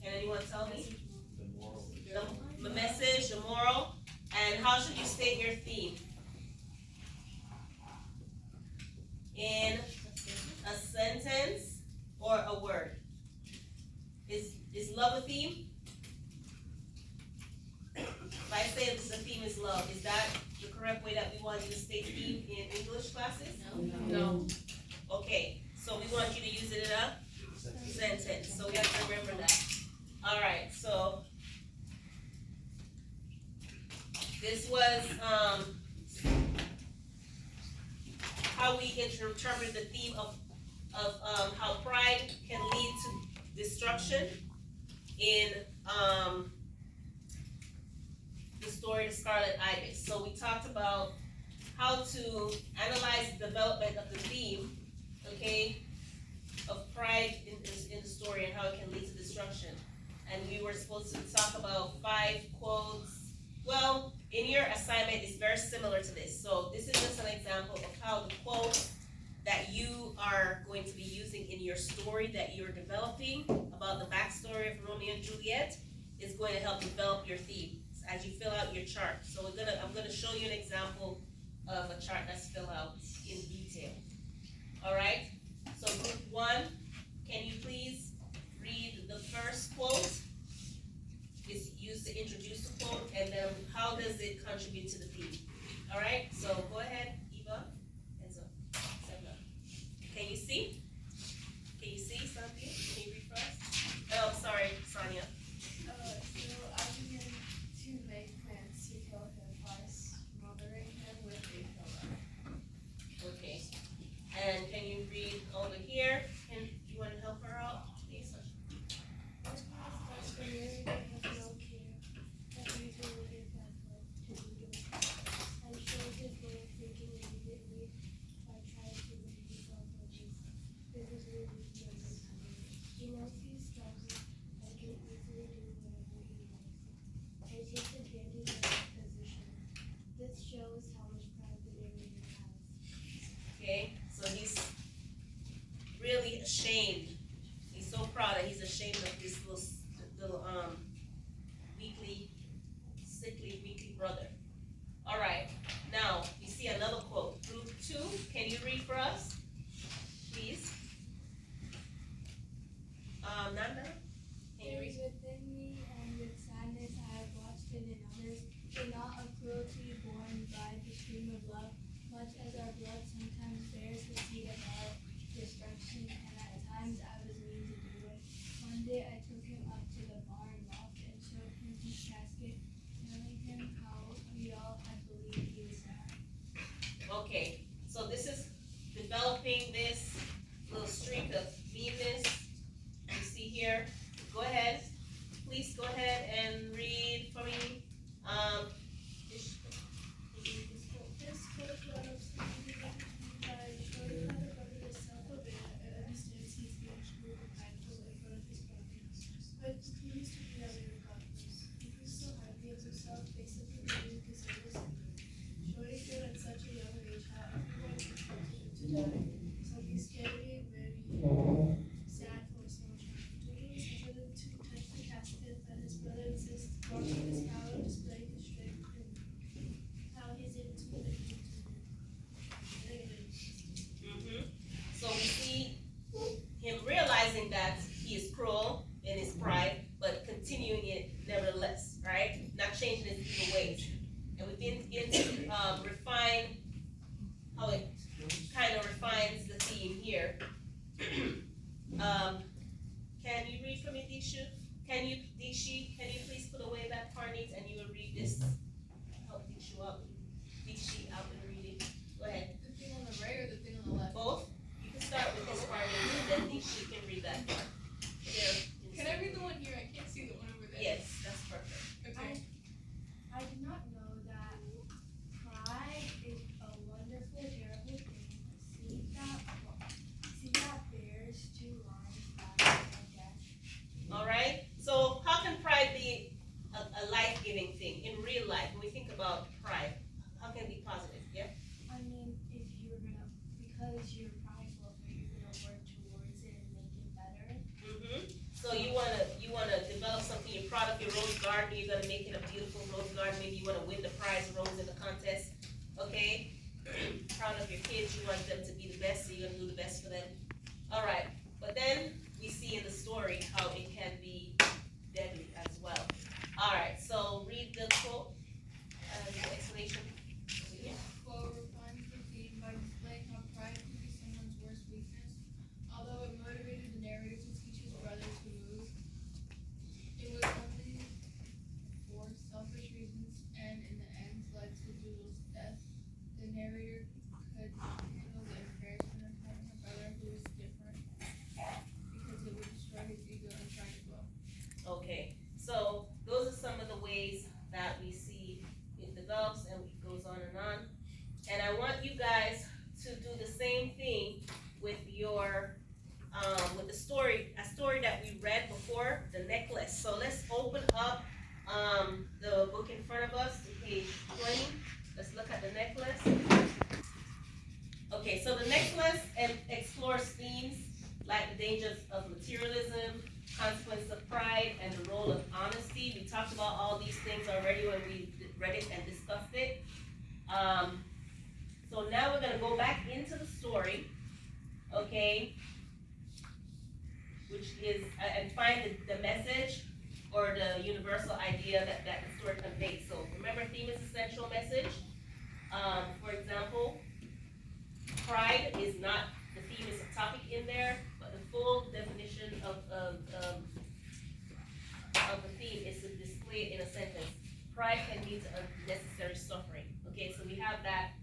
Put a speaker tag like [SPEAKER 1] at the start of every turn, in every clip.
[SPEAKER 1] Can anyone tell me?
[SPEAKER 2] The moral.
[SPEAKER 1] The message, the moral, and how should you state your theme? In a sentence or a word? Is love a theme? If I say the theme is love, is that the correct way that we want you to state theme in English classes?
[SPEAKER 3] No.
[SPEAKER 1] Okay, so we want you to use it in a sentence, so we have to remember that. Alright, so this was how we interpret the theme of how pride can lead to destruction in the story of Scarlet Ibis. So we talked about how to analyze the development of the theme, okay, of pride in the story and how it can lead to destruction. And we were supposed to talk about 5 quotes. Well, in your assignment, it's very similar to this. So this is just an example of how the quotes that you are going to be using in your story that you're developing about the backstory of Romeo and Juliet is going to help develop your theme as you fill out your chart. So I'm gonna show you an example of a chart that's filled out in detail. All right. So group 1, can you please read the first quote? It's used to introduce the quote, and then how does it contribute to the theme? All right. So go ahead, Eva. Enzo. Sandra. Can you see? Can you see something? Can you read for us? Oh, sorry, Sonia.
[SPEAKER 4] So I began to make plans to kill him by smothering him with a pillow.
[SPEAKER 1] Okay. And can you read over here? Can you want to help her out, please?
[SPEAKER 4] This shows how much pride the narrator has.
[SPEAKER 1] Okay. So he's really ashamed. He's so proud that he's ashamed of this little sickly weakly brother. All right. Now we see another quote. Group 2, can you read for us, please? Nanda, can you
[SPEAKER 4] There
[SPEAKER 1] read?
[SPEAKER 4] is within me, and with sadness I have watched it in others, the knot of cruelty born by the stream of love, much as our blood sometimes bears the seed of our destruction, and at times I was mean to do it. One day I took him up to the barn loft and showed him his casket, telling him how we all had believed he was sad.
[SPEAKER 1] Okay. So this is developing this little streak of meanness. You see here. Go ahead. Please go ahead and read for me.
[SPEAKER 4] This photograph of something by showing how the brother is self-aware and understands he's being cruel and prideful in front of his brother. But it continues to be that way regardless. He thinks so highly of himself, basically believing his own showing him at such a young age how everyone expected him to die. Something scary and very sad for a small child. Taking his hesitant to touch the casket that his brother insists, marking his power, displaying his strength, and how he's intimidating to him.
[SPEAKER 1] So we see him realizing that he is cruel in his pride, but continuing it nevertheless, right? Not changing his evil ways. And we begin to refine how it kind of refines the theme here. Can you read for me, Dishu? Dishi, can you please put away that Parnate and you will read this? Help Dishu out. Dishi out in reading. Go ahead.
[SPEAKER 3] The thing on the right or the thing on the left?
[SPEAKER 1] Both? You can start with this Parnate and then Dishi can read that part. Here.
[SPEAKER 3] Can I read the one here? I can't see the one over there.
[SPEAKER 1] Yes, that's perfect.
[SPEAKER 3] Okay.
[SPEAKER 4] I did not know that pride is a wonderful, terrible thing. See that bears 2 lines back and death.
[SPEAKER 1] All right. So how can pride be a life-giving thing in real life? proud of your rose garden, you're gonna make it a beautiful rose garden, maybe you wanna win the prize rose in the contest, okay? Proud of your kids, you want them to be the best, so you're gonna do the best for them. Alright, but then we see in the story how it can be deadly as well. Alright, so read the quote, the explanation.
[SPEAKER 3] Quote refines the theme by displaying how pride can be someone's worst weakness. Although it motivated the narrator to teach his brother to move, it was only for selfish reasons and in the end led to Doodle's death. The narrator could not handle the embarrassment of having a brother who was different because it would destroy his ego and trying to grow.
[SPEAKER 1] Okay, so those are some of the ways that we see it develops and it goes on and on. And I want you guys to do the same thing with your, with the story, a story that we read before, the necklace. So let's open up, the book in front of us to page 20. Let's look at the necklace. Okay, so the necklace explores themes like the dangers of materialism, consequence of pride, and the role of honesty. We talked about all these things already when we read it and discussed it. So now we're gonna go back into the story, okay? Which is, and find the message or the universal idea that the story conveys. So remember, theme is essential message. For example, pride is not, the theme is a topic in there, but the full definition of the theme is to display it in a sentence. Pride can lead to unnecessary suffering. Okay, so we have that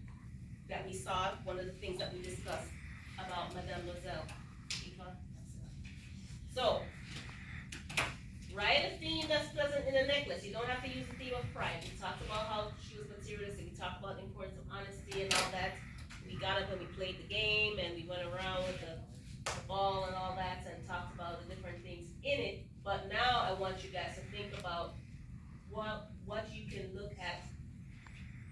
[SPEAKER 1] we saw, one of the things that we discussed about Madame Loisel. So, write a theme that's present in the necklace. You don't have to use the theme of pride. We talked about how she was materialistic. We talked about the importance of honesty and all that. We got up and we played the game and we went around with the ball and all that and talked about the different things in it. But now I want you guys to think about what you can look at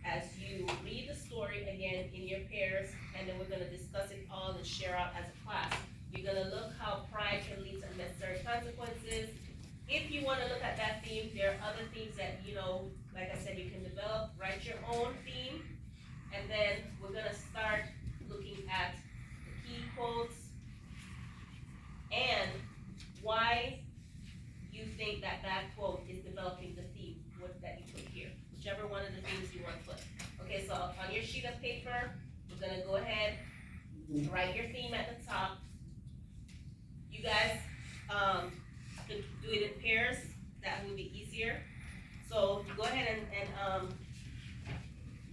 [SPEAKER 1] as you read the story again in your pairs, and then we're gonna discuss it all and share out as a class. You're gonna look how pride can lead to unnecessary consequences. If you wanna look at that theme, there are other themes that, like I said, you can develop, write your own theme, and then we're gonna start looking at the key quotes and why you think that quote is developing the theme that you put here, whichever one of the themes you want to put. Okay, so on your sheet of paper, we're gonna go ahead, write your theme at the top. You guys could do it in pairs, that would be easier. So go ahead and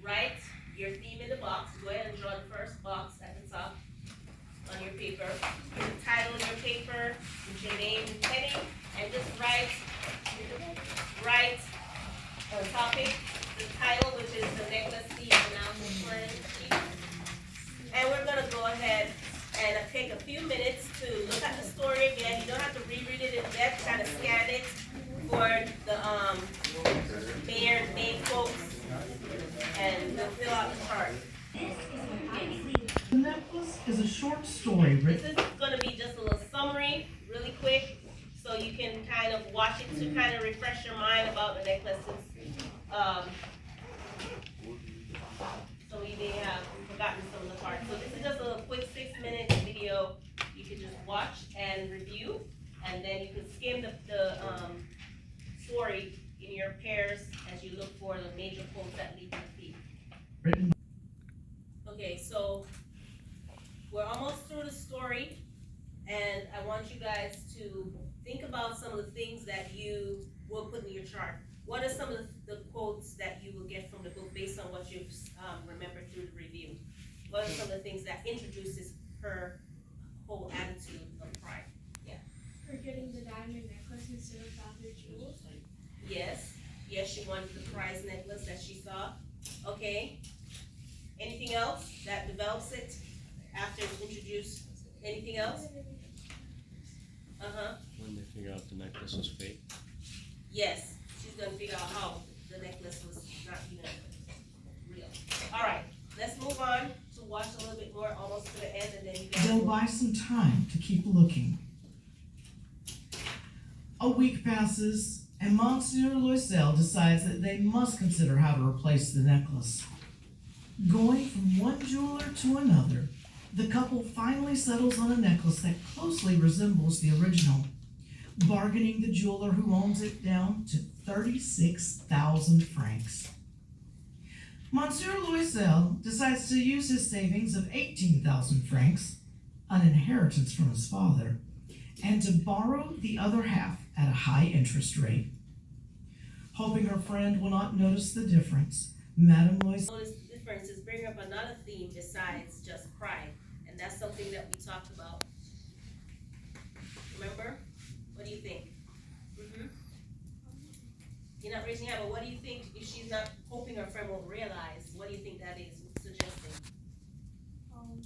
[SPEAKER 1] write your theme in the box. Go ahead and draw the first box at the top on your paper. Put the title on your paper, with your name and heading, and just write a topic, the title, which is the necklace theme announcement sheet. And we're gonna go ahead and take a few minutes to look at the story again. You don't have to reread it in depth, kind of scan it for the main quotes, and we'll fill out the chart.
[SPEAKER 2] The Necklace is a short story
[SPEAKER 1] This
[SPEAKER 2] written.
[SPEAKER 1] is gonna be just a little summary, really quick, so you can kind of watch it to kind of refresh your mind about the necklaces. So we may have forgotten some of the parts. So this is just a little quick 6-minute video. You can just watch and review, and then you can skim the story in your pairs as you look for the major quotes that lead to the theme.
[SPEAKER 2] Written.
[SPEAKER 1] Okay, so we're almost through the story, and I want you guys to think about some of the things that you will put in your chart. What are some of the quotes that you will get from the book based on what you've remembered through the review? What are some of the things that introduces her whole attitude of pride?
[SPEAKER 4] For getting the diamond necklace instead of other jewels.
[SPEAKER 1] Yes, she wanted the prize necklace that she saw. Okay. Anything else that develops it after it's introduced? Anything else?
[SPEAKER 5] When they figure out the necklace was fake.
[SPEAKER 1] Yes, she's gonna figure out how the necklace was not even real. Alright, let's move on to watch a little bit more, almost to the end, and then you guys
[SPEAKER 2] They'll
[SPEAKER 1] will.
[SPEAKER 2] buy some time to keep looking. A week passes, and Monsieur Loisel decides that they must consider how to replace the necklace. Going from one jeweler to another, the couple finally settles on a necklace that closely resembles the original, bargaining the jeweler who owns it down to 36,000 francs. Monsieur Loisel decides to use his savings of 18,000 francs, an inheritance from his father, and to borrow the other half at a high interest rate. Hoping her friend will not notice the difference, Madame Loisel
[SPEAKER 1] Notice the difference is bring up another theme besides just pride, and that's something that we talked about. Remember? What do you think? You're not raising your hand, but what do you think if she's not hoping her friend won't realize? What do you think that is suggesting?
[SPEAKER 4] Like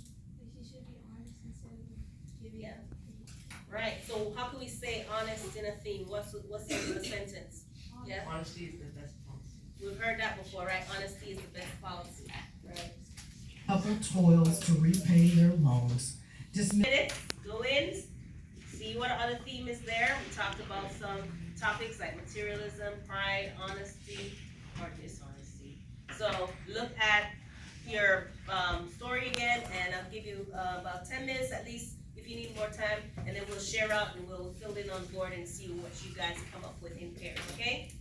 [SPEAKER 4] she should be honest instead of giving
[SPEAKER 1] Yeah.
[SPEAKER 4] a
[SPEAKER 1] Right, so how can we say honest in a theme? What's in a sentence? Yeah,
[SPEAKER 6] Honesty is the best policy.
[SPEAKER 1] we've heard that before, right? Honesty is the best policy, right?
[SPEAKER 2] couple toils to repay their loans.
[SPEAKER 1] Minutes, go in, see what other theme is there. We talked about some topics like materialism, pride, honesty, or dishonesty. So look at your story again, and I'll give you about 10 minutes at least if you need more time, and then we'll share out and we'll fill in on board and see what you guys come up with in pairs, okay?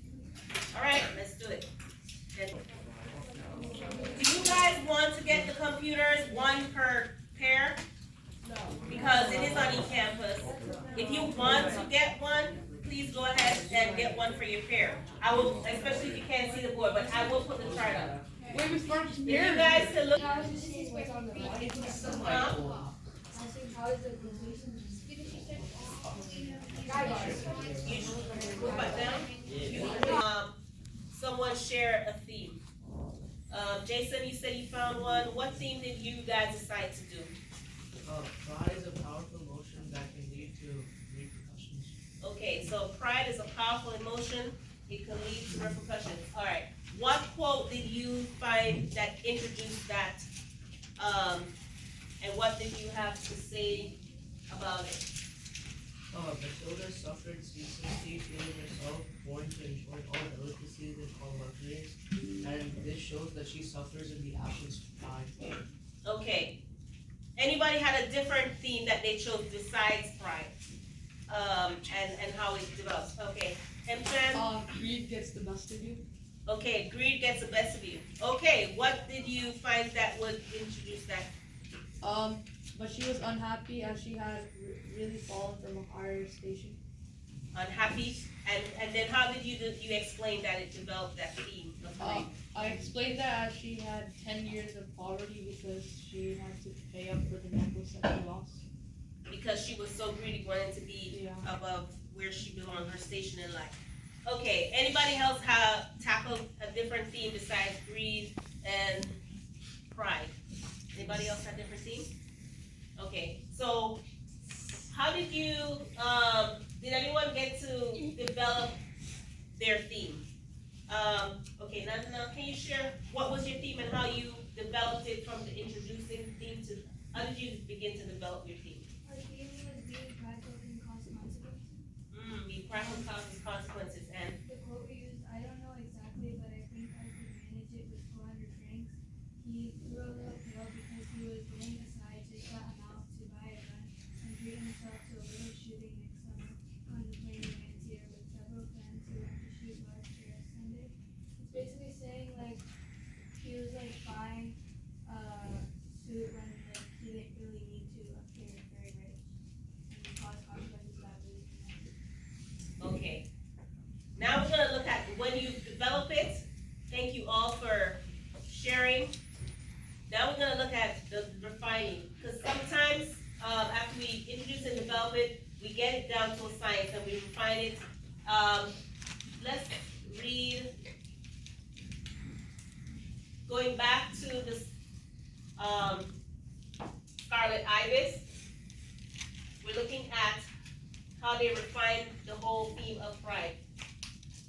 [SPEAKER 1] All right, let's do it. Do you guys want to get the computers one per pair? No. Because it is on eCampus. If you want to get one, please go ahead and get one for your pair. I will, especially if you can't see the board, but I will put the chart up.
[SPEAKER 6] Wait, Miss March,
[SPEAKER 1] If you guys can look.
[SPEAKER 4] I was just saying what's on the bottom.
[SPEAKER 1] Huh?
[SPEAKER 4] I was saying how is the completion? Because she said,
[SPEAKER 1] You move back down. Someone share a theme. Jason, you said you found one. What theme did you guys decide to do?
[SPEAKER 6] Pride is a powerful emotion that can lead to repercussions.
[SPEAKER 1] Okay, so pride is a powerful emotion. It can lead to repercussions. All right. What quote did you find that introduced that? And what did you have to say about it?
[SPEAKER 6] Matilda suffered ceaselessly, feeling herself born to enjoy all delicacies and all luxuries, and this shows that she suffers in the absence of pride.
[SPEAKER 1] Okay. Anybody had a different theme that they chose besides pride? And how it develops. Okay. Hemshan?
[SPEAKER 7] Greed gets the best of you.
[SPEAKER 1] Okay, greed gets the best of you. Okay, what did you find that would introduce that?
[SPEAKER 7] But she was unhappy as she had really fallen from a higher station.
[SPEAKER 1] Unhappy? And then how did you explain that it developed that theme of greed?
[SPEAKER 7] I explained that as she had 10 years of poverty because she had to pay up for the necklace that she lost.
[SPEAKER 1] Because she was so greedy, wanting to be above where she belonged, her station in life. Okay, anybody else have tackled a different theme besides greed and pride? Anybody else have different themes? Okay, so how did you, did anyone get to develop their theme? Okay, now can you share what was your theme and how you developed it from the introducing theme to, how did you begin to develop your theme?
[SPEAKER 4] our theme was being practical and cause consequences.
[SPEAKER 1] Be practical causes consequences, and
[SPEAKER 4] The quote we used, I don't know exactly, but I think I could manage it with 400 francs. He threw a little pill because he was getting aside to cut him out to buy a gun and treat himself to a little shooting next summer on the plain Rancier with several friends who went to shoot large bears Sunday. It's basically saying like he was like buying a suit when like he didn't really need to appear very rich and cause consequences that really connected.
[SPEAKER 1] okay. Now we're gonna look at when you develop it. Thank you all for sharing. Now we're gonna look at the refining, because sometimes, after we introduce and develop it, we get it down to a science and we refine it. Let's read, going back to this, Scarlet Ibis. We're looking at how they refine the whole theme of pride.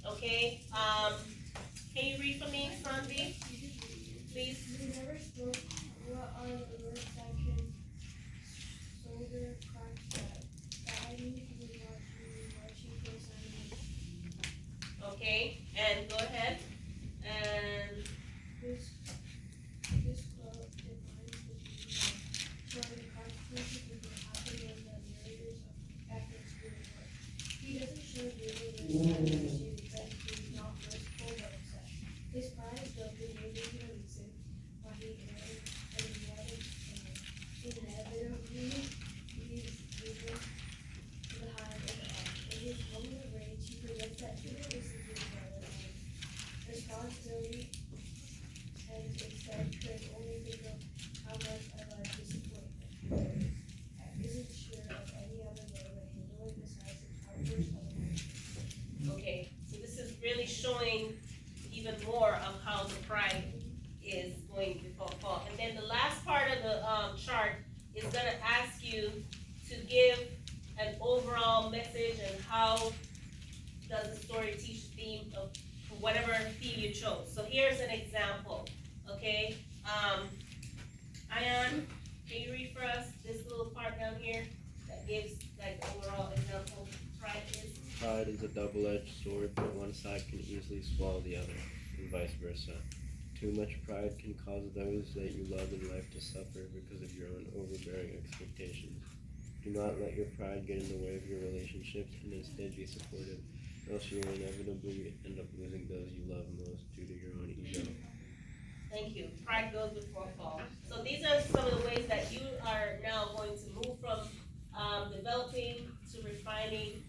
[SPEAKER 1] Okay, can you read for me, Sandy, please?
[SPEAKER 4] We never spoke what are the words that can shoulder cracks that I knew he was watching for
[SPEAKER 1] Okay, and go ahead, and,
[SPEAKER 4] This quote defines the meaning of showing the consequences of what happened when the narrators after experiencing work. He doesn't show really the mercy because he's not merciful but upset. His pride is broken, maybe the reason why he inevitably leaves evil to the high and the up. In his moment of rage, he forgets that evil is his brother and responsibility, and instead could only think of how much I like disappointment. Isn't sure of any other way to handle it besides an outburst of emotion.
[SPEAKER 1] okay, so this is really showing even more of how the pride is going to fall. And then the last part of the, chart is gonna ask you to give an overall message and how does the story teach the theme of whatever theme you chose. So here's an example, okay? Ion, can you read for us this little part down here that gives like the overall example of pride is?
[SPEAKER 5] Pride is a double-edged sword, but one side can easily swallow the other, and vice versa. Too much pride can cause those that you love in life to suffer because of your own overbearing expectations. Do not let your pride get in the way of your relationships, and instead be supportive, else you will inevitably end up losing those you love most due to your own ego.
[SPEAKER 1] Thank you. Pride goes before fall. So these are some of the ways that you are now going to move from developing to refining